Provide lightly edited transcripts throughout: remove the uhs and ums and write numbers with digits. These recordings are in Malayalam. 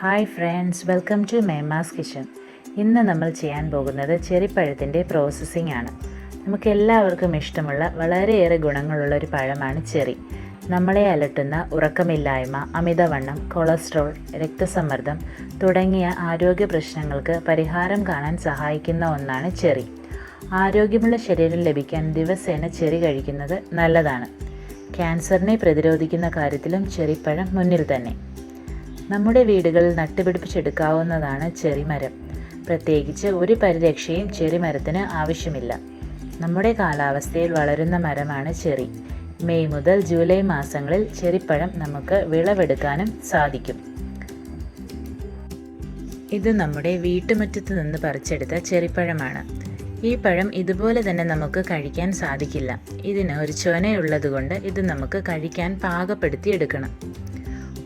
Hi friends, welcome to Mema's kitchen. ഇന്ന് നമ്മൾ ചെയ്യാൻ പോകുന്നത് ചെറിപ്പഴത്തിൻ്റെ പ്രോസസ്സിംഗ് ആണ്. നമുക്കെല്ലാവർക്കും ഇഷ്ടമുള്ള വളരെയേറെ ഗുണങ്ങളുള്ള ഒരു പഴമാണ് ചെറി. നമ്മളെ അലട്ടുന്ന ഉറക്കമില്ലായ്മ, അമിതവണ്ണം, കൊളസ്ട്രോൾ, രക്തസമ്മർദ്ദം തുടങ്ങിയ ആരോഗ്യ പ്രശ്നങ്ങൾക്ക് പരിഹാരം കാണാൻ സഹായിക്കുന്ന ഒന്നാണ് ചെറി. ആരോഗ്യമുള്ള ശരീരം ലഭിക്കാൻ ദിവസേന ചെറി കഴിക്കുന്നത് നല്ലതാണ്. ക്യാൻസറിനെ പ്രതിരോധിക്കുന്ന കാര്യത്തിലും ചെറിപ്പഴം മുന്നിൽ തന്നെ. നമ്മുടെ വീടുകളിൽ നട്ടുപിടിപ്പിച്ചെടുക്കാവുന്നതാണ് ചെറി മരം. പ്രത്യേകിച്ച് ഒരു പരിരക്ഷയും ചെറി മരത്തിന് ആവശ്യമില്ല. നമ്മുടെ കാലാവസ്ഥയിൽ വളരുന്ന മരമാണ് ചെറി. മെയ് മുതൽ ജൂലൈ മാസങ്ങളിൽ ചെറിപ്പഴം നമുക്ക് വിളവെടുക്കാനും സാധിക്കും. ഇത് നമ്മുടെ വീട്ടുമുറ്റത്ത് നിന്ന് പറിച്ചെടുത്ത ചെറിപ്പഴമാണ്. ഈ പഴം ഇതുപോലെ തന്നെ നമുക്ക് കഴിക്കാൻ സാധിക്കില്ല. ഇതിന് ഒരു ചൊനയുള്ളതുകൊണ്ട് ഇത് നമുക്ക് കഴിക്കാൻ പാകപ്പെടുത്തിയെടുക്കണം.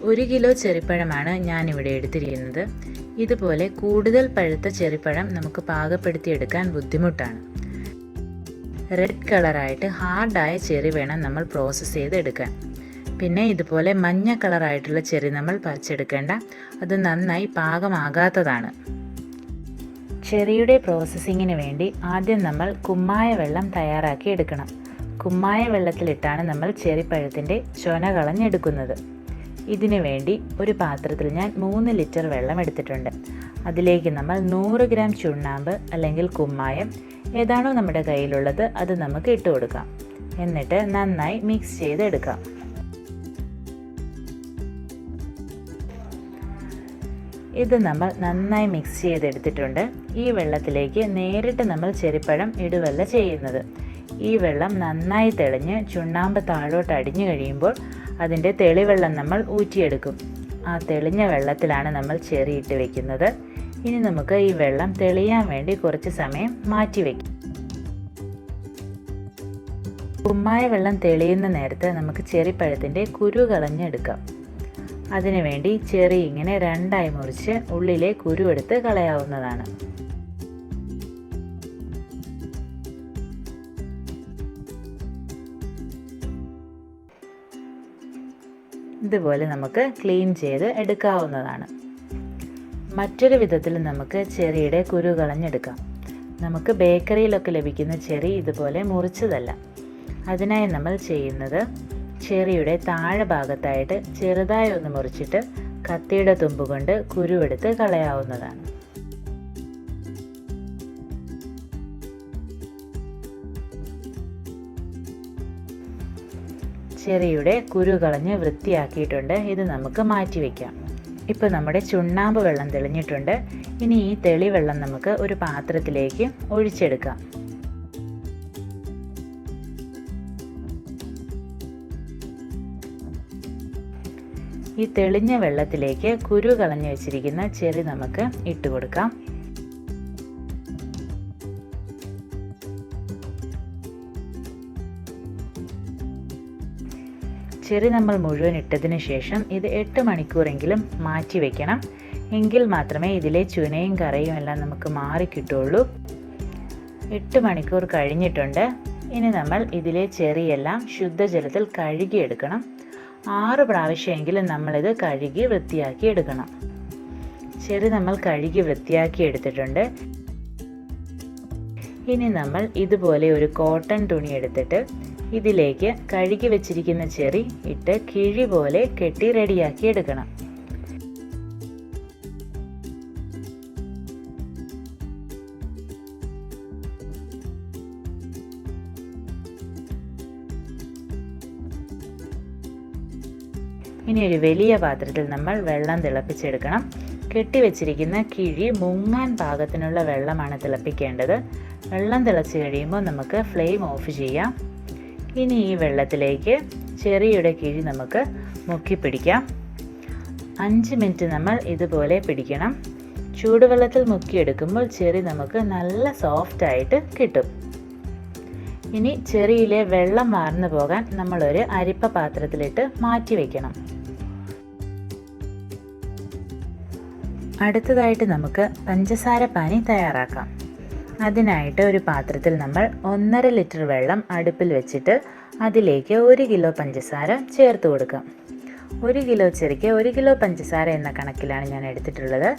1 കിലോ ചെറിപ്പഴമാണ് ഞാനിവിടെ എടുത്തിരിക്കുന്നത്. ഇതുപോലെ കൂടുതൽ പഴുത്ത ചെറിപ്പഴം നമുക്ക് പാകപ്പെടുത്തിയെടുക്കാൻ ബുദ്ധിമുട്ടാണ്. റെഡ് കളറായിട്ട് ഹാർഡായ ചെറി വേണം നമ്മൾ പ്രോസസ്സ് ചെയ്തെടുക്കാൻ. പിന്നെ ഇതുപോലെ മഞ്ഞ കളറായിട്ടുള്ള ചെറി നമ്മൾ പറിച്ചെടുക്കേണ്ട, അത് നന്നായി പാകമാകാത്തതാണ്. ചെറിയുടെ പ്രോസസ്സിങ്ങിന് വേണ്ടി ആദ്യം നമ്മൾ കുമ്മായ വെള്ളം തയ്യാറാക്കി എടുക്കണം. കുമ്മായ വെള്ളത്തിലിട്ടാണ് നമ്മൾ ചെറിപ്പഴത്തിൻ്റെ ചൊന കളഞ്ഞെടുക്കുന്നത്. ഇതിനു വേണ്ടി ഒരു പാത്രത്തിൽ ഞാൻ 3 ലിറ്റർ വെള്ളം എടുത്തിട്ടുണ്ട്. അതിലേക്ക് നമ്മൾ 100 ഗ്രാം ചുണ്ണാമ്പ് അല്ലെങ്കിൽ കുമ്മായം ഏതാണോ നമ്മുടെ കയ്യിലുള്ളത് അത് നമുക്ക് ഇട്ട് കൊടുക്കാം. എന്നിട്ട് നന്നായി മിക്സ് ചെയ്തെടുക്കാം. ഇത് നമ്മൾ നന്നായി മിക്സ് ചെയ്തെടുത്തിട്ടുണ്ട്. ഈ വെള്ളത്തിലേക്ക് നേരിട്ട് നമ്മൾ ചെറിപ്പഴം ഇടുകയല്ല ചെയ്യുന്നത്. ഈ വെള്ളം നന്നായി തെളിഞ്ഞ് ചുണ്ണാമ്പ് താഴോട്ട് അടിഞ്ഞു കഴിയുമ്പോൾ അതിൻ്റെ തെളിവെള്ളം നമ്മൾ ഊറ്റിയെടുക്കും. ആ തെളിഞ്ഞ വെള്ളത്തിലാണ് നമ്മൾ ചെറി ഇട്ട് വെക്കുന്നത്. ഇനി നമുക്ക് ഈ വെള്ളം തെളിയാൻ വേണ്ടി കുറച്ച് സമയം മാറ്റി വയ്ക്കും. കുമ്മായ വെള്ളം തെളിയുന്ന നേരത്ത് നമുക്ക് ചെറിപ്പഴത്തിൻ്റെ കുരു കളഞ്ഞെടുക്കാം. അതിനുവേണ്ടി ചെറി ഇങ്ങനെ 2ആയി മുറിച്ച് ഉള്ളിലെ കുരു എടുത്ത് കളയാവുന്നതാണ്. ഇതുപോലെ നമുക്ക് ക്ലീൻ ചെയ്ത് എടുക്കാവുന്നതാണ്. മറ്റൊരു വിധത്തിൽ നമുക്ക് ചെറിയുടെ കുരു കളഞ്ഞെടുക്കാം. നമുക്ക് ബേക്കറിയിലൊക്കെ ലഭിക്കുന്ന ചെറി ഇതുപോലെ മുറിച്ചതല്ല. അതിനായി നമ്മൾ ചെയ്യുന്നത് ചെറിയുടെ താഴെ ഭാഗത്തായിട്ട് ചെറുതായി ഒന്ന് മുറിച്ചിട്ട് കത്തിയുടെ തുമ്പ് കൊണ്ട് കുരുവെടുത്ത് കളയാവുന്നതാണ്. ചെറിയുടെ കുരു കളഞ്ഞ് വൃത്തിയാക്കിയിട്ടുണ്ട്. ഇത് നമുക്ക് മാറ്റി വയ്ക്കാം. ഇപ്പോൾ നമ്മുടെ ചുണ്ണാമ്പ് വെള്ളം തെളിഞ്ഞിട്ടുണ്ട്. ഇനി ഈ തെളിവെള്ളം നമുക്ക് ഒരു പാത്രത്തിലേക്ക് ഒഴിച്ചെടുക്കാം. ഈ തെളിഞ്ഞ വെള്ളത്തിലേക്ക് കുരു കളഞ്ഞു വെച്ചിരിക്കുന്ന ചെറി നമുക്ക് ഇട്ട് കൊടുക്കാം. ചെറി നമ്മൾ മുഴുവൻ ഇട്ടതിന് ശേഷം ഇത് 8 മണിക്കൂറെങ്കിലും മാറ്റി വയ്ക്കണം. എങ്കിൽ മാത്രമേ ഇതിലെ ചുനയും കറയും എല്ലാം നമുക്ക് മാറിക്കിട്ടുള്ളൂ. 8 മണിക്കൂർ കഴിഞ്ഞിട്ടുണ്ട്. ഇനി നമ്മൾ ഇതിലെ ചെറിയെല്ലാം ശുദ്ധജലത്തിൽ കഴുകിയെടുക്കണം. 6 പ്രാവശ്യമെങ്കിലും നമ്മളിത് കഴുകി വൃത്തിയാക്കി എടുക്കണം. ചെറി നമ്മൾ കഴുകി വൃത്തിയാക്കി എടുത്തിട്ടുണ്ട്. ഇനി നമ്മൾ ഇതുപോലെ ഒരു കോട്ടൺ തുണി എടുത്തിട്ട് ഇതിലേക്ക് കഴുകി വെച്ചിരിക്കുന്ന ചെറി ഇട്ട് കിഴി പോലെ കെട്ടി റെഡിയാക്കി എടുക്കണം. ഇനി ഒരു വലിയ പാത്രത്തിൽ നമ്മൾ വെള്ളം തിളപ്പിച്ചെടുക്കണം. കെട്ടിവെച്ചിരിക്കുന്ന കിഴി മുങ്ങാൻ പാകത്തിനുള്ള വെള്ളമാണ് തിളപ്പിക്കേണ്ടത്. വെള്ളം തിളച്ച് കഴിയുമ്പോൾ നമുക്ക് ഫ്ലെയിം ഓഫ് ചെയ്യാം. ഇനി ഈ വെള്ളത്തിലേക്ക് ചെറിയുടെ കിഴി നമുക്ക് മുക്കി പിടിക്കാം. 5 മിനിറ്റ് നമ്മൾ ഇതുപോലെ പിടിക്കണം. ചൂടുവെള്ളത്തിൽ മുക്കിയെടുക്കുമ്പോൾ ചെറി നമുക്ക് നല്ല സോഫ്റ്റായിട്ട് കിട്ടും. ഇനി ചെറിയിലെ വെള്ളം വാർന്നു പോകാൻ നമ്മളൊരു അരിപ്പ പാത്രത്തിലിട്ട് മാറ്റി വയ്ക്കണം. അടുത്തതായിട്ട് നമുക്ക് പഞ്ചസാര പാനി തയ്യാറാക്കാം. അതിനായിട്ട് ഒരു പാത്രത്തിൽ നമ്മൾ 1.5 ലിറ്റർ വെള്ളം അടുപ്പിൽ വെച്ചിട്ട് അതിലേക്ക് 1 കിലോ പഞ്ചസാര ചേർത്ത് കൊടുക്കാം. 1 കിലോ ചെറിക്ക് 1 കിലോ പഞ്ചസാര എന്ന കണക്കിലാണ് ഞാൻ എടുത്തിട്ടുള്ളത്.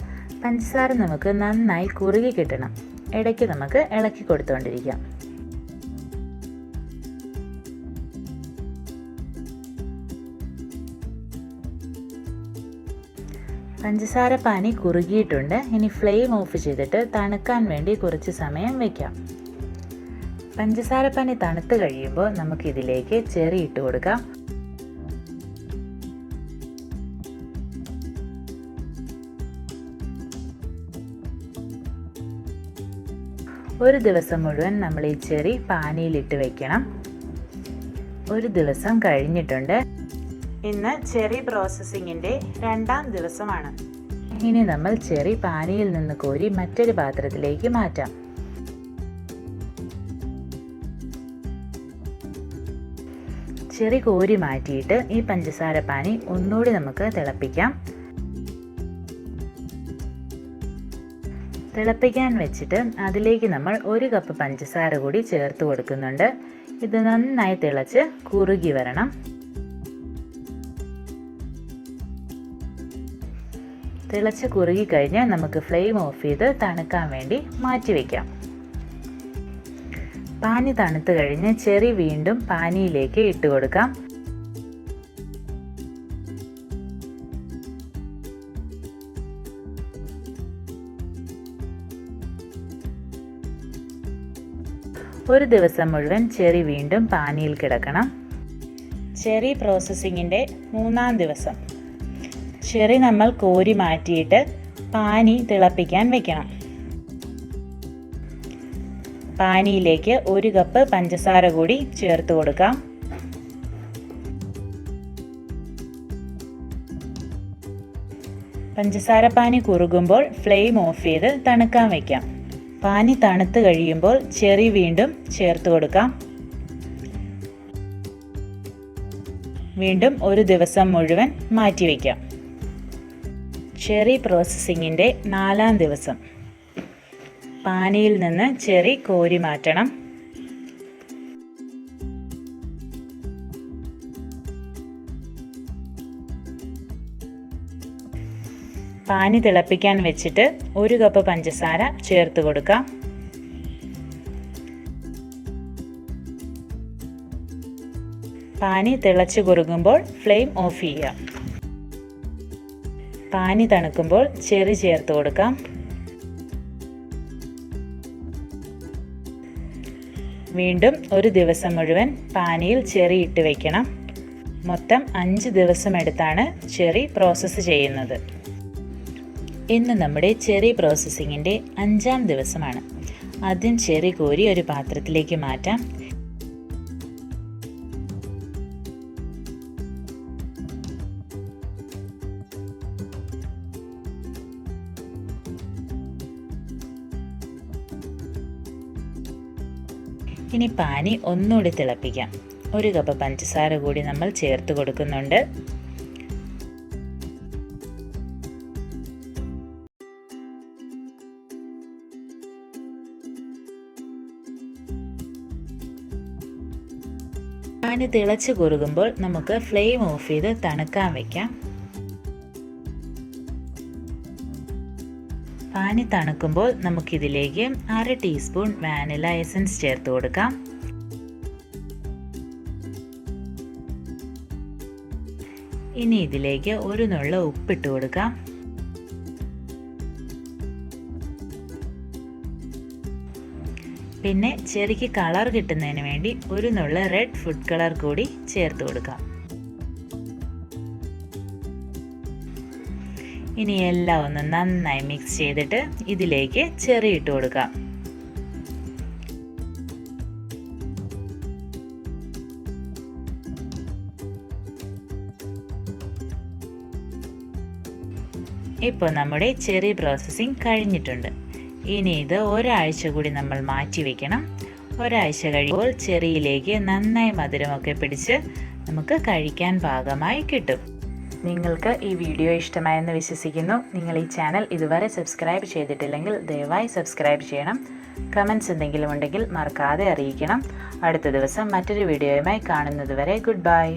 പഞ്ചസാര നമുക്ക് നന്നായി കുറുകി കിട്ടണം. ഇടയ്ക്ക് നമുക്ക് ഇളക്കി കൊടുത്തുകൊണ്ടിരിക്കാം. പഞ്ചസാര പാനി കുറുകിയിട്ടുണ്ട്. ഇനി ഫ്ലെയിം ഓഫ് ചെയ്തിട്ട് തണുക്കാൻ വേണ്ടി കുറച്ച് സമയം വയ്ക്കാം. പഞ്ചസാര പാനി തണുത്ത് കഴിയുമ്പോൾ നമുക്കിതിലേക്ക് ചെറി ഇട്ട് കൊടുക്കാം. ഒരു ദിവസം മുഴുവൻ നമ്മൾ ഈ ചെറി പാനിയിലിട്ട് വെക്കണം. ഒരു ദിവസം കഴിഞ്ഞിട്ടുണ്ട്. ഇന്ന് ചെറി പ്രോസസ്സിങ്ങിൻ്റെ 2ാം ദിവസമാണ്. ഇനി നമ്മൾ ചെറി പാനിയിൽ നിന്ന് കോരി മറ്റൊരു പാത്രത്തിലേക്ക് മാറ്റാം. ചെറി കോരി മാറ്റിയിട്ട് ഈ പഞ്ചസാര പാനി ഒന്നുകൂടി നമുക്ക് തിളപ്പിക്കാം. തിളപ്പിക്കാൻ വെച്ചിട്ട് അതിലേക്ക് നമ്മൾ 1 കപ്പ് പഞ്ചസാര കൂടി ചേർത്ത് കൊടുക്കുന്നുണ്ട്. ഇത് നന്നായി തിളച്ച് കുറുകി വരണം. തിളച്ച് കുറുകി കഴിഞ്ഞാൽ നമുക്ക് ഫ്ലെയിം ഓഫ് ചെയ്ത് തണുക്കാൻ വേണ്ടി മാറ്റി വയ്ക്കാം. പാനി തണുത്ത് കഴിഞ്ഞ് ചെറി വീണ്ടും പാനിയിലേക്ക് ഇട്ട് കൊടുക്കാം. ഒരു ദിവസം മുഴുവൻ ചെറി വീണ്ടും പാനിയിൽ കിടക്കണം. ചെറി പ്രോസസ്സിങ്ങിൻ്റെ 3ാം ദിവസം. ചെറി നമ്മൾ കോരി മാറ്റിയിട്ട് പാനി തിളപ്പിക്കാൻ വെക്കണം. പാനിയിലേക്ക് 1 കപ്പ് പഞ്ചസാര കൂടി ചേർത്ത് കൊടുക്കാം. പഞ്ചസാര പാനി കുറുകുമ്പോൾ ഫ്ലെയിം ഓഫ് ചെയ്ത് തണുക്കാൻ വയ്ക്കാം. പാനി തണുത്ത് കഴിയുമ്പോൾ ചെറി വീണ്ടും ചേർത്ത് കൊടുക്കാം. വീണ്ടും ഒരു ദിവസം മുഴുവൻ മാറ്റി വയ്ക്കാം. ചെറി പ്രോസസ്സിങ്ങിൻ്റെ 4ാം ദിവസം. പാനിയിൽ നിന്ന് ചെറി കോരി മാറ്റണം. പാനി തിളപ്പിക്കാൻ വെച്ചിട്ട് 1 കപ്പ് പഞ്ചസാര ചേർത്ത് കൊടുക്കാം. പാനി തിളച്ച് കുറുകുമ്പോൾ ഫ്ലെയിം ഓഫ് ചെയ്യാം. പാനി തണുക്കുമ്പോൾ ചെറി ചേർത്ത് കൊടുക്കാം. വീണ്ടും ഒരു ദിവസം മുഴുവൻ പാനിയിൽ ചെറി ഇട്ട് വയ്ക്കണം. മൊത്തം 5 ദിവസം എടുത്താണ് ചെറി പ്രോസസ്സ് ചെയ്യുന്നത്. ഇന്ന് നമ്മുടെ ചെറി പ്രോസസ്സിങ്ങിൻ്റെ 5ാം ദിവസമാണ്. ആദ്യം ചെറി കോരി ഒരു പാത്രത്തിലേക്ക് മാറ്റാം. ഇനി പാനി ഒന്നുകൂടി തിളപ്പിക്കാം. 1 കപ്പ് പഞ്ചസാര കൂടി നമ്മൾ ചേർത്ത് കൊടുക്കുന്നുണ്ട്. പാനി തിളച്ച് കുറുകുമ്പോൾ നമുക്ക് ഫ്ലെയിം ഓഫ് ചെയ്ത് തണുക്കാൻ വയ്ക്കാം. പാനി തണുക്കുമ്പോൾ നമുക്കിതിലേക്ക് 1/2 ടീസ്പൂൺ വാനില എസൻസ് ചേർത്ത് കൊടുക്കാം. ഇനി ഇതിലേക്ക് 1 നുള്ള ഉപ്പിട്ട് കൊടുക്കാം. പിന്നെ ചെറിക്ക് കളർ കിട്ടുന്നതിന് വേണ്ടി 1 നുള്ള റെഡ് ഫുഡ് കളർ കൂടി ചേർത്ത് കൊടുക്കാം. ഇനി എല്ലാം ഒന്ന് നന്നായി മിക്സ് ചെയ്തിട്ട് ഇതിലേക്ക് ചെറി ഇട്ട് കൊടുക്കാം. ഇപ്പോൾ നമ്മുടെ ചെറി പ്രോസസ്സിംഗ് കഴിഞ്ഞിട്ടുണ്ട്. ഇനി ഇത് ഒരാഴ്ച കൂടി നമ്മൾ മാറ്റി വയ്ക്കണം. ഒരാഴ്ച കഴിയുമ്പോൾ ചെറിയിലേക്ക് നന്നായി മധുരമൊക്കെ പിടിച്ച് നമുക്ക് കഴിക്കാൻ പാകമായി കിട്ടും. നിങ്ങൾക്ക് ഈ വീഡിയോ ഇഷ്ടമായെന്ന് വിശ്വസിക്കുന്നു. നിങ്ങൾ ഈ ചാനൽ ഇതുവരെ സബ്സ്ക്രൈബ് ചെയ്തിട്ടില്ലെങ്കിൽ ദയവായി സബ്സ്ക്രൈബ് ചെയ്യണം. കമൻറ്റ്സ് എന്തെങ്കിലും ഉണ്ടെങ്കിൽ മറക്കാതെ അറിയിക്കണം. അടുത്ത ദിവസം മറ്റൊരു വീഡിയോയുമായി കാണുന്നതുവരെ ഗുഡ് ബൈ.